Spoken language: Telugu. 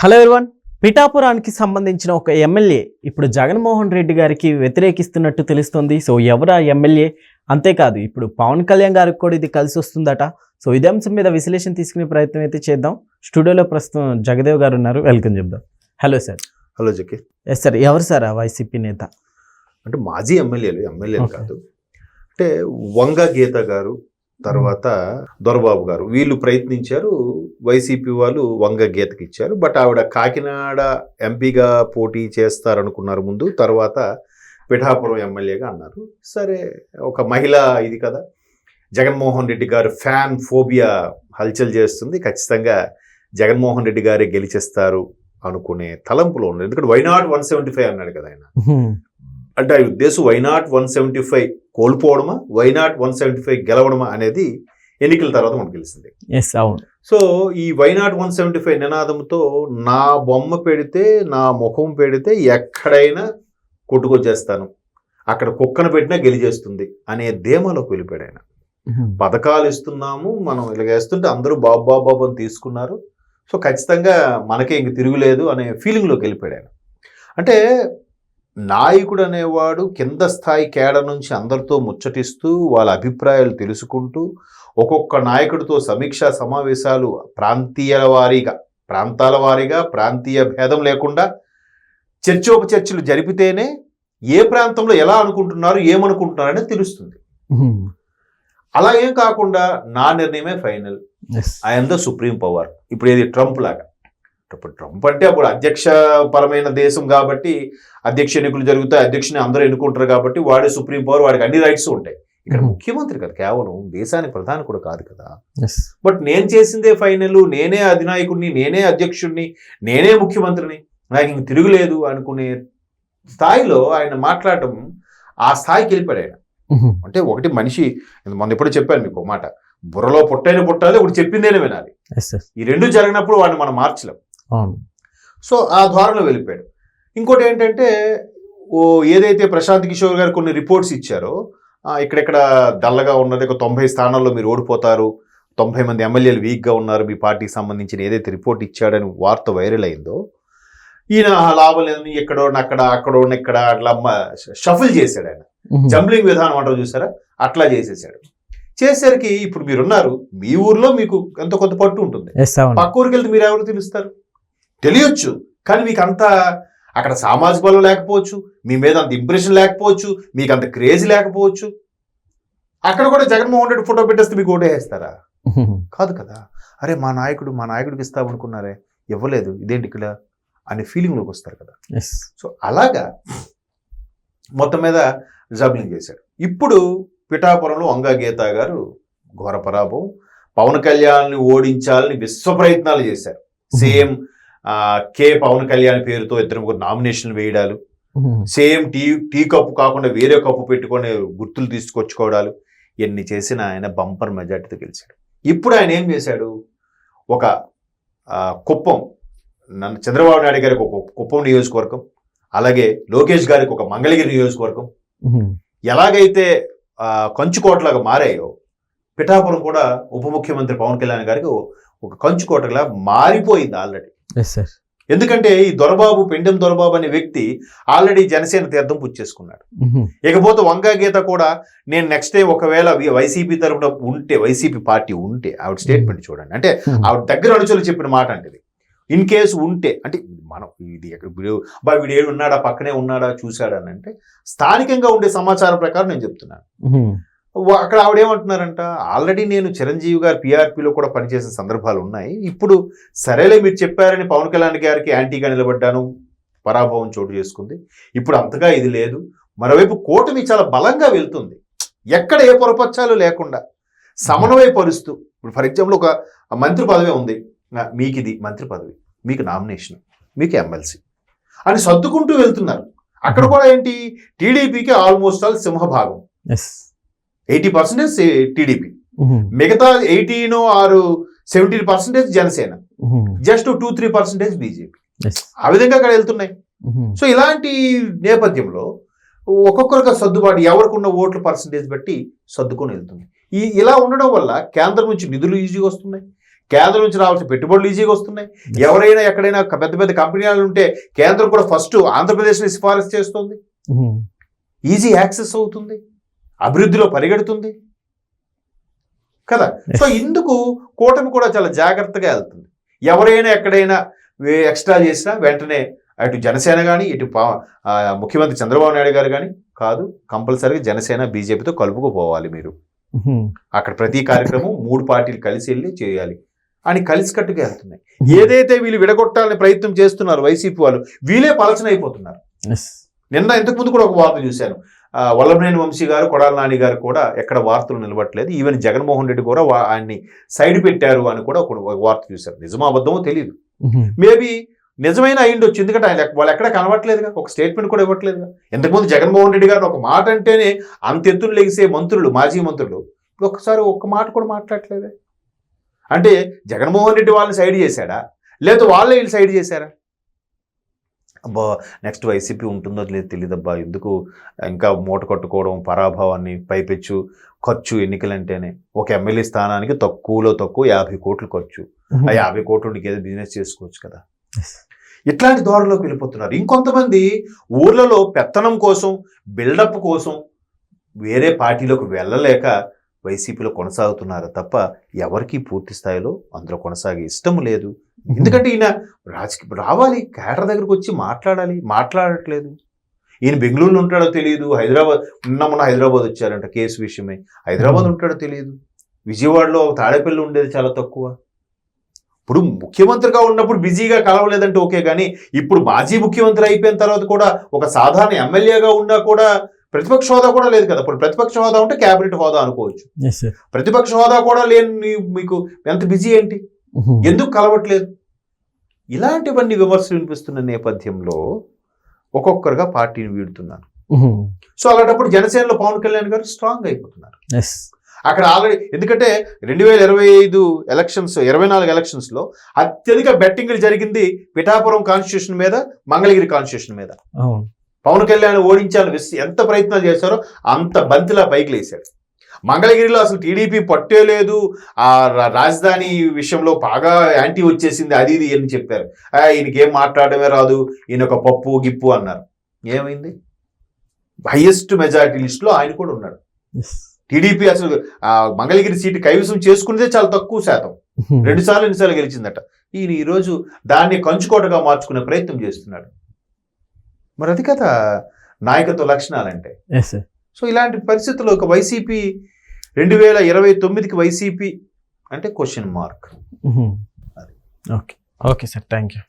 Hello everyone. పిఠాపురానికి సంబంధించిన ఒక ఎమ్మెల్యే ఇప్పుడు జగన్మోహన్ రెడ్డి గారికి వ్యతిరేకిస్తున్నట్టు తెలుస్తుంది. సో ఎవరు ఆ ఎమ్మెల్యే? అంతేకాదు ఇప్పుడు పవన్ కళ్యాణ్ గారికి కూడా ఇది కలిసి వస్తుందట. సో ఇదే అంశం మీద విశ్లేషణ తీసుకునే ప్రయత్నం అయితే చేద్దాం. స్టూడియోలో ప్రస్తుతం జగదేవ్ గారు ఉన్నారు, వెల్కమ్ చెప్దాం. Hello sir. Hello Jaki. Yes sir. ఎవరు సార్ ఆ వైసీపీ నేత? అంటే మాజీ ఎమ్మెల్యేలు కాదు. అంటే వంగ గీత గారు, తర్వాత దొరబాబు గారు, వీళ్ళు ప్రయత్నించారు. వైసీపీ వాళ్ళు వంగ గీతకి ఇచ్చారు. బట్ ఆవిడ కాకినాడ ఎంపీగా పోటీ చేస్తారనుకున్నారు ముందు, తర్వాత పిఠాపురం ఎమ్మెల్యేగా అన్నారు. సరే, ఒక మహిళ ఇది కదా, జగన్మోహన్ రెడ్డి గారు ఫ్యాన్ ఫోబియా హల్చల్ చేస్తుంది, ఖచ్చితంగా జగన్మోహన్ రెడ్డి గారే గెలిచేస్తారు అనుకునే తలంపులో ఉన్నారు. ఎందుకంటే వైనాట్ 175 అన్నాడు కదా ఆయన. అంటే ఆ ఉద్దేశం వైనాట్ 175 కోల్పోవడమా, వైనాట్ 175 గెలవడమా అనేది ఎన్నికల తర్వాత మనకు తెలిసింది. సో ఈ వైనాట్ 175 నినాదంతో నా బొమ్మ పెడితే, నా ముఖం పెడితే ఎక్కడైనా కొట్టుకొచ్చేస్తాను, అక్కడ కుక్కను పెట్టినా గెలిచేస్తుంది అనే ధీమాలోకి వెళ్ళిపోయాడు ఆయన. పథకాలు ఇస్తున్నాము, మనం ఇలా వేస్తుంటే అందరూ బాబు అని తీసుకున్నారు, సో ఖచ్చితంగా మనకే ఇంక తిరుగులేదు అనే ఫీలింగ్లోకి వెళ్ళిపోయాడు ఆయన. అంటే నాయకుడు అనేవాడు కింద స్థాయి కేడర్ నుంచి అందరితో ముచ్చటిస్తూ వాళ్ళ అభిప్రాయాలు తెలుసుకుంటూ, ఒక్కొక్క నాయకుడితో సమీక్షా సమావేశాలు ప్రాంతాల వారీగా ప్రాంతీయ భేదం లేకుండా చర్చోపచర్చలు జరిపితేనే ఏ ప్రాంతంలో ఎలా అనుకుంటున్నారు, ఏమనుకుంటున్నారు అనేది తెలుస్తుంది. అలా ఏం కాకుండా నా నిర్ణయమే final, I'm the supreme power. ఇప్పుడు ఏది ట్రంప్ లాగా. ఇప్పుడు ట్రంప్ అంటే అప్పుడు అధ్యక్ష పరమైన దేశం కాబట్టి అధ్యక్ష ఎన్నికలు జరుగుతాయి, అధ్యక్షుని అందరూ ఎన్నుకుంటారు కాబట్టి వాడే సుప్రీం పవర్, వాడికి అన్ని రైట్స్ ఉంటాయి. ఇక్కడ ముఖ్యమంత్రి కదా, కేవలం దేశానికి ప్రధాని కూడా కాదు కదా. బట్ నేను చేసిందే ఫైనల్, నేనే అధినాయకుడిని, నేనే అధ్యక్షుడిని, నేనే ముఖ్యమంత్రిని, నాకు ఇంక తిరుగులేదు అనుకునే స్థాయిలో ఆయన మాట్లాడటం, ఆ స్థాయికి వెళ్ళిపోయాడు ఆయన. అంటే ఒకటి మనిషి, మొన్న ఎప్పుడో చెప్పాను మీకు ఒక మాట, బుర్రలో పుట్టాలి, ఒకటి చెప్పిందేనే వినాలి. ఈ రెండు జరిగినప్పుడు వాడిని మనం మార్చలేం. సో ఆ ద్వారంలో వెళ్ళిపోయాడు. ఇంకోటి ఏంటంటే, ఏదైతే ప్రశాంత్ కిషోర్ గారు కొన్ని రిపోర్ట్స్ ఇచ్చారో, ఇక్కడెక్కడ డల్లగా ఉన్నది, ఒక 90 స్థానాల్లో మీరు ఓడిపోతారు, 90 మంది ఎమ్మెల్యేలు వీక్గా ఉన్నారు మీ పార్టీకి సంబంధించిన ఏదైతే రిపోర్ట్ ఇచ్చాడని వార్త వైరల్ అయిందో, ఈయన లాభం లేదని అక్కడ అట్లా షఫుల్ చేశాడు ఆయన. జంబ్లింగ్ విధానం అంటారు చూసారా, అట్లా చేసేసరికి ఇప్పుడు మీరున్నారు, మీ ఊర్లో మీకు ఎంతో కొంత పట్టు ఉంటుంది, పక్క ఊరికి వెళ్తే మీరు ఎవరు తెలుస్తారు, తెలియచ్చు, కానీ మీకు అంత అక్కడ సామాజిక బలం లేకపోవచ్చు, మీ మీద అంత ఇంప్రెషన్ లేకపోవచ్చు, మీకు అంత క్రేజ్ లేకపోవచ్చు. అక్కడ కూడా జగన్మోహన్ రెడ్డి ఫోటో పెట్టేస్తే మీకు ఓటేస్తారా? కాదు కదా. అరే మా నాయకుడికి ఇస్తామనుకున్నారే, ఇవ్వలేదు, ఇదేంటి ఇక్కడ అనే ఫీలింగ్లోకి వస్తారు కదా. సో అలాగా మొత్తం మీద జబ్లింగ్ చేశాడు. ఇప్పుడు పిఠాపురంలో వంగ గీత గారు ఘోర పరాభవం. పవన్ కళ్యాణ్ని ఓడించాలని విశ్వ ప్రయత్నాలు చేశారు. సేమ్ పవన్ కళ్యాణ్ పేరుతో 2-3 నామినేషన్లు వేయడాలు, సేమ్ టీ కప్పు కాకుండా వేరే కప్పు పెట్టుకొని గుర్తులు తీసుకొచ్చుకోవడాలు, ఎన్ని చేసిన ఆయన బంపర్ మెజార్టీతో గెలిచాడు. ఇప్పుడు ఆయన ఏం చేశాడు, ఒక కుప్పం, చంద్రబాబు నాయుడు గారికి ఒక కుప్పం నియోజకవర్గం, అలాగే లోకేష్ గారికి ఒక మంగళగిరి నియోజకవర్గం, ఎలాగైతే కంచుకోటలాగా మారాయో పిఠాపురం కూడా ఉప ముఖ్యమంత్రి పవన్ కళ్యాణ్ గారికి ఒక కంచుకోటలా మారిపోయింది ఆల్రెడీ. ఎందుకంటే ఈ పెండెం దొరబాబు అనే వ్యక్తి ఆల్రెడీ జనసేన తీర్థం పుచ్చేసుకున్నాడు. ఇకపోతే వంగ గీత కూడా నేను నెక్స్ట్ టైం ఒకవేళ వైసీపీ తరఫున ఉంటే, వైసీపీ పార్టీ ఉంటే, ఆవిడ స్టేట్మెంట్ చూడండి, అంటే ఆవిడ దగ్గర అనుచరులు చెప్పిన మాట అంటే ఇది, ఇన్ కేసు ఉంటే, అంటే మనం వీడు ఏడు ఉన్నాడా, పక్కనే ఉన్నాడా, చూశాడా అని అంటే స్థానికంగా ఉండే సమాచారం ప్రకారం నేను చెప్తున్నాను. అక్కడ ఆవిడేమంటున్నారంట, ఆల్రెడీ నేను చిరంజీవి గారు పిఆర్పీలో కూడా పనిచేసిన సందర్భాలు ఉన్నాయి, ఇప్పుడు సరేలే మీరు చెప్పారని పవన్ కళ్యాణ్ గారికి యాంటీగా నిలబడ్డాను, పరాభవం చోటు చేసుకుంది, ఇప్పుడు అంతగా ఇది లేదు. మరోవైపు కూటమి చాలా బలంగా వెళ్తుంది, ఎక్కడ ఏ పొరపచ్చాలు లేకుండా సమన్వయపరుస్తూ. ఇప్పుడు ఫర్ ఎగ్జాంపుల్ ఒక మంత్రి పదవి ఉంది, మీకు ఇది మంత్రి పదవి, మీకు నామినేషన్, మీకు ఎమ్మెల్సీ అని సర్దుకుంటూ వెళ్తున్నారు. అక్కడ కూడా ఏంటి, టీడీపీకి ఆల్మోస్ట్ ఆల్ సింహభాగం, 80% టీడీపీ, మిగతా 70% జనసేన, జస్ట్ 2-3% బీజేపీ. ఆ విధంగా అక్కడ వెళ్తున్నాయి. సో ఇలాంటి నేపథ్యంలో ఒక్కొక్కరికి సర్దుబాటు, ఎవరికి ఉన్న ఓట్ల పర్సంటేజ్ బట్టి సర్దుకొని వెళ్తుంది. ఇలా ఉండడం వల్ల కేంద్రం నుంచి నిధులు ఈజీగా వస్తున్నాయి, కేంద్రం నుంచి రావాల్సిన పెట్టుబడులు ఈజీగా వస్తున్నాయి. ఎవరైనా ఎక్కడైనా పెద్ద పెద్ద కంపెనీలు ఉంటే కేంద్రం కూడా ఫస్ట్ ఆంధ్రప్రదేశ్ని సిఫారసు చేస్తుంది. ఈజీ యాక్సెస్ అవుతుంది, అభివృద్ధిలో పరిగెడుతుంది కదా. సో ఇందుకు కూటమి కూడా చాలా జాగ్రత్తగా వెళ్తుంది. ఎవరైనా ఎక్కడైనా ఎక్స్ట్రా చేసినా వెంటనే అటు జనసేన కానీ ఇటు ముఖ్యమంత్రి చంద్రబాబు నాయుడు గారు కానీ కాదు, కంపల్సరీగా జనసేన బీజేపీతో కలుపుకుపోవాలి మీరు. అక్కడ ప్రతి కార్యక్రమం 3 పార్టీలు కలిసి వెళ్ళి చేయాలి అని కలిసికట్టుగా వెళ్తున్నాయి. ఏదైతే వీళ్ళు విడగొట్టాలని ప్రయత్నం చేస్తున్నారు వైసీపీ వాళ్ళు, వీళ్ళే పలచన అయిపోతున్నారు. నిన్న ఇంతకు ముందు కూడా ఒక వార్త చూశాను, వల్లభనేని వంశీ గారు, కొడాల నాని గారు కూడా ఎక్కడ వార్తలు నిలబట్టలేదు. ఈవెన్ జగన్మోహన్ రెడ్డి కూడా ఆయన్ని సైడ్ పెట్టారు అని కూడా ఒక వార్త చూశారు. నిజమో అబద్ధమో తెలియదు, మేబీ నిజమైన అయ్యిండొచ్చు. ఎందుకంటే వాళ్ళు ఎక్కడ కనబట్టలేదుగా, ఒక స్టేట్మెంట్ కూడా ఇవ్వట్లేదుగా. ఇంతకుముందు జగన్మోహన్ రెడ్డి గారు ఒక మాట అంటేనే అంత ఎత్తులు లెగిసే మంత్రులు, మాజీ మంత్రులు ఒక్కసారి ఒక్క మాట కూడా మాట్లాడట్లేదే. అంటే జగన్మోహన్ రెడ్డి వాళ్ళని సైడ్ చేశాడా, లేదా వాళ్ళే వీళ్ళు సైడ్ చేశారా? అబ్బా నెక్స్ట్ వైసీపీ ఉంటుందో లేదు తెలియదబ్బా, ఎందుకు ఇంకా మూట కట్టుకోవడం, పరాభవాన్ని పైపెచ్చు ఖర్చు ఎన్నికలంటేనే. ఒక ఎమ్మెల్యే స్థానానికి తక్కువలో తక్కువ 50 కోట్లు ఖర్చు. ఆ 50 కోట్లు నీకు ఏదో బిజినెస్ చేసుకోవచ్చు కదా. ఇట్లాంటి ధోరణిలోకి వెళ్ళిపోతున్నారు. ఇంకొంతమంది ఊర్లలో పెత్తనం కోసం, బిల్డప్ కోసం వేరే పార్టీలోకి వెళ్ళలేక వైసీపీలో కొనసాగుతున్నారు తప్ప ఎవరికి పూర్తి స్థాయిలో అందులో కొనసాగే ఇష్టం లేదు. ఎందుకంటే ఈయన రావాలి, కేటర్ దగ్గరకు వచ్చి మాట్లాడాలి, మాట్లాడట్లేదు. ఈయన బెంగళూరులో ఉంటాడో తెలియదు, మొన్న హైదరాబాద్ వచ్చారంట కేసు విషయమై. హైదరాబాద్ ఉంటాడో తెలియదు, విజయవాడలో తాడేపల్లి ఉండేది చాలా తక్కువ. ఇప్పుడు ముఖ్యమంత్రిగా ఉన్నప్పుడు బిజీగా కలవలేదంటే ఓకే, కానీ ఇప్పుడు మాజీ ముఖ్యమంత్రి అయిపోయిన తర్వాత కూడా ఒక సాధారణ ఎమ్మెల్యేగా ఉన్నా కూడా ప్రతిపక్ష హోదా కూడా లేదు కదా. ఇప్పుడు ప్రతిపక్ష హోదా ఉంటే క్యాబినెట్ హోదా అనుకోవచ్చు. ప్రతిపక్ష హోదా కూడా లేని మీకు ఎంత బిజీ ఏంటి, ఎందుకు కలవట్లేదు? ఇలాంటివన్నీ విమర్శలు వినిపిస్తున్న నేపథ్యంలో ఒక్కొక్కరుగా పార్టీని వీడుతున్నారు. సో అలాంటప్పుడు జనసేనలో పవన్ కళ్యాణ్ గారు స్ట్రాంగ్ అయిపోతున్నారు అక్కడ ఆల్రెడీ. ఎందుకంటే 2025 ఎలక్షన్స్, 24 ఎలక్షన్స్ లో అత్యధిక బెట్టింగ్లు జరిగింది పిఠాపురం కాన్స్టిట్యూషన్ మీద, మంగళగిరి కాన్స్టిట్యూషన్ మీద. పవన్ కళ్యాణ్ ఓడించాలని ఎంత ప్రయత్నాలు చేశారో అంత బంతిలా పైకి లేశాడు. మంగళగిరిలో అసలు టీడీపీ పట్టే లేదు, ఆ రాజధాని విషయంలో బాగా యాంటీ వచ్చేసింది, అది ఇది అని చెప్పారు. ఈయనకి ఏం మాట్లాడమే రాదు, ఈయన ఒక పప్పు గిప్పు అన్నారు. ఏమైంది? హైయెస్ట్ మెజారిటీ లిస్టులో ఆయన కూడా ఉన్నాడు. టీడీపీ అసలు మంగళగిరి సీటు కైవసం చేసుకునేదే చాలా తక్కువ శాతం, 2 సార్లు గెలిచిందట. ఈయన ఈరోజు దాన్ని కంచుకోటగా మార్చుకునే ప్రయత్నం చేస్తున్నాడు. మరి అది కదా నాయకత్వ లక్షణాలంటే. సో ఇలాంటి పరిస్థితుల్లో ఒక వైసీపీ 2029కి వైసీపీ అంటే question mark. Okay sir, thank you.